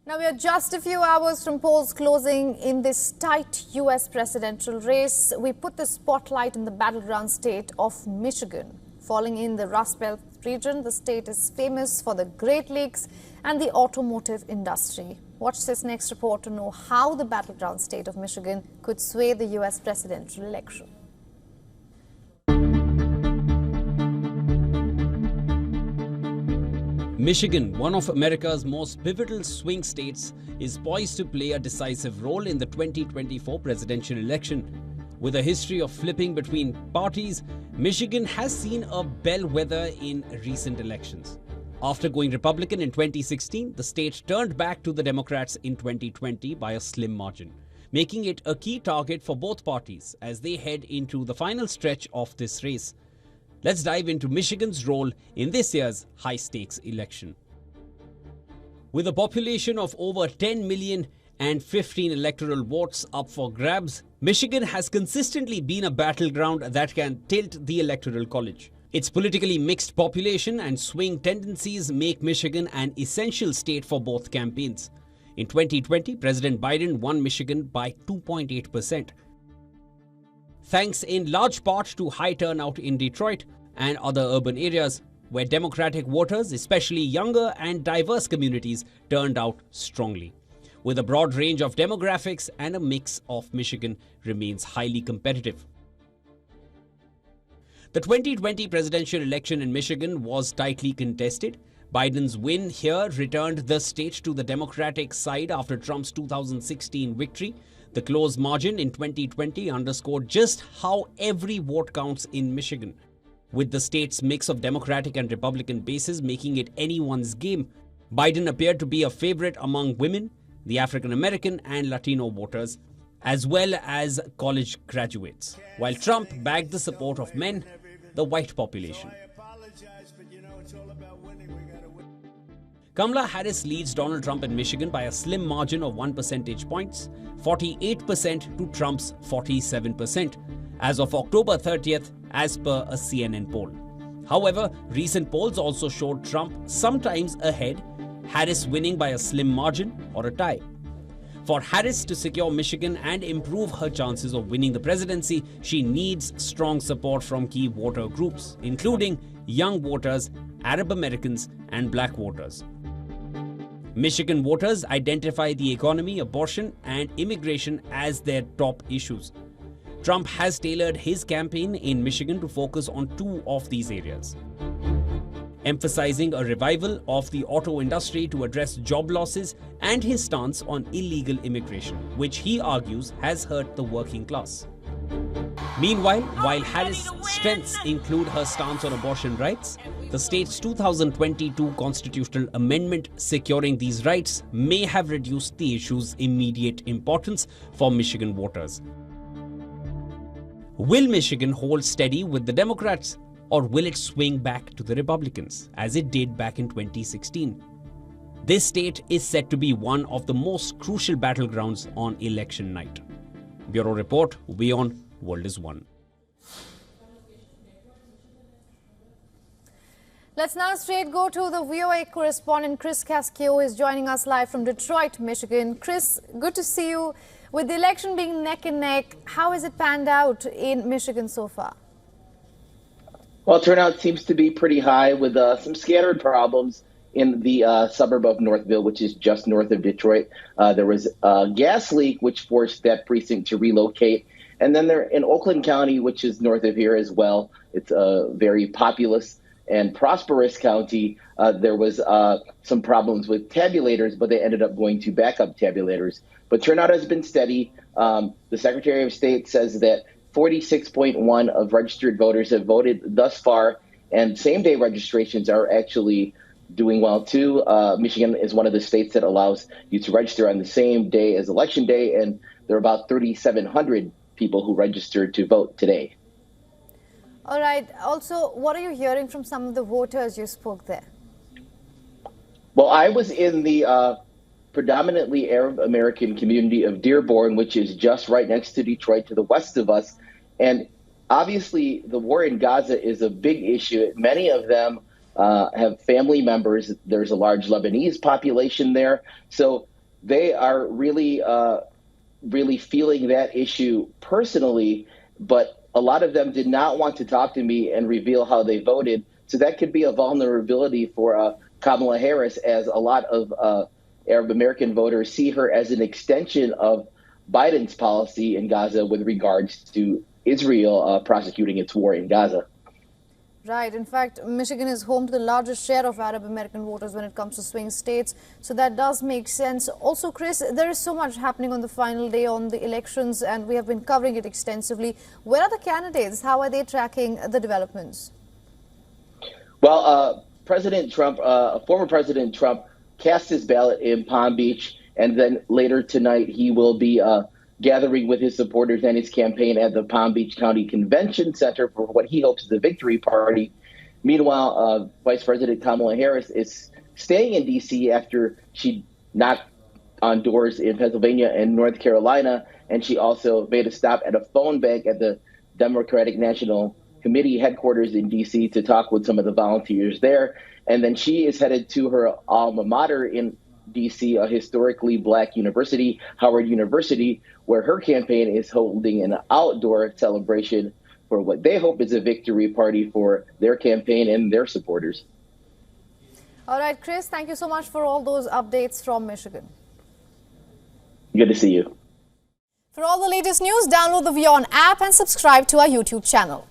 Now we are just a few hours from polls closing in this tight U.S. presidential race. We put the spotlight in the battleground state of Michigan. Falling in the Rust Belt region, the state is famous for the Great Lakes and the automotive industry. Watch this next report to know how the battleground state of Michigan could sway the U.S. presidential election. Michigan, one of America's most pivotal swing states, is poised to play a decisive role in the 2024 presidential election. With a history of flipping between parties, Michigan has seen a bellwether in recent elections. After going Republican in 2016, the state turned back to the Democrats in 2020 by a slim margin, making it a key target for both parties as they head into the final stretch of this race. Let's dive into Michigan's role in this year's high-stakes election. With a population of over 10 million and 15 electoral votes up for grabs, Michigan has consistently been a battleground that can tilt the Electoral College. Its politically mixed population and swing tendencies make Michigan an essential state for both campaigns. In 2020, President Biden won Michigan by 2.8%. Thanks in large part to high turnout in Detroit and other urban areas, where Democratic voters, especially younger and diverse communities, turned out strongly. With a broad range of demographics and a mix of Michigan remains highly competitive. The 2020 presidential election in Michigan was tightly contested. Biden's win here returned the state to the Democratic side after Trump's 2016 victory. The close margin in 2020 underscored just how every vote counts in Michigan, with the state's mix of Democratic and Republican bases making it anyone's game. Biden appeared to be a favorite among women, the African American and Latino voters, as well as college graduates, while Trump bagged the support of men, the white population. Kamala Harris leads Donald Trump in Michigan by a slim margin of 1 percentage points, 48% to Trump's 47%, as of October 30th, as per a CNN poll. However, recent polls also showed Trump sometimes ahead, Harris winning by a slim margin or a tie. For Harris to secure Michigan and improve her chances of winning the presidency, she needs strong support from key voter groups, including young voters, Arab Americans, and black voters. Michigan voters identify the economy, abortion, and immigration as their top issues. Trump has tailored his campaign in Michigan to focus on two of these areas, emphasizing a revival of the auto industry to address job losses and his stance on illegal immigration, which he argues has hurt the working class. Meanwhile, while Harris' strengths include her stance on abortion rights, the state's 2022 constitutional amendment securing these rights may have reduced the issue's immediate importance for Michigan voters. Will Michigan hold steady with the Democrats, or will it swing back to the Republicans, as it did back in 2016? This state is said to be one of the most crucial battlegrounds on election night. Bureau Report, WION World is One. Let's now straight go to the VOA correspondent Chris Cascio, who is joining us live from Detroit, Michigan. Chris, good to see you. With the election being neck and neck, how has it panned out in Michigan so far? Well, turnout seems to be pretty high, with some scattered problems in the suburb of Northville, which is just north of Detroit. There was a gas leak, which forced that precinct to relocate. And then in Oakland County, which is north of here as well, it's a very populous and prosperous county. There was some problems with tabulators, but they ended up going to backup tabulators. But turnout has been steady. The Secretary of State says that 46.1% of registered voters have voted thus far, and same-day registrations are actually doing well too. Michigan is one of the states that allows you to register on the same day as Election Day, and there are about 3,700 people who registered to vote today. All right. Also, what are you hearing from some of the voters you spoke there? Well, I was in the predominantly Arab American community of Dearborn, which is just right next to Detroit, to the west of us. And obviously, the war in Gaza is a big issue. Many of them have family members. There's a large Lebanese population there. So they are really feeling that issue personally, but a lot of them did not want to talk to me and reveal how they voted. So that could be a vulnerability for Kamala Harris, as a lot of Arab American voters see her as an extension of Biden's policy in Gaza with regards to Israel prosecuting its war in Gaza. Right. In fact, Michigan is home to the largest share of Arab American voters when it comes to swing states. So that does make sense. Also, Chris, there is so much happening on the final day on the elections, and we have been covering it extensively. Where are the candidates? How are they tracking the developments? Well, President Trump, former President Trump, cast his ballot in Palm Beach, and then later tonight he will be gathering with his supporters and his campaign at the Palm Beach County Convention Center for what he hopes is a victory party. Meanwhile, Vice President Kamala Harris is staying in D.C. after she knocked on doors in Pennsylvania and North Carolina, and she also made a stop at a phone bank at the Democratic National Committee headquarters in D.C. to talk with some of the volunteers there. And then she is headed to her alma mater in D.C., a historically black university, Howard University, where her campaign is holding an outdoor celebration for what they hope is a victory party for their campaign and their supporters. All right, Chris, thank you so much for all those updates from Michigan. Good to see you. For all the latest news, download the WION app and subscribe to our YouTube channel.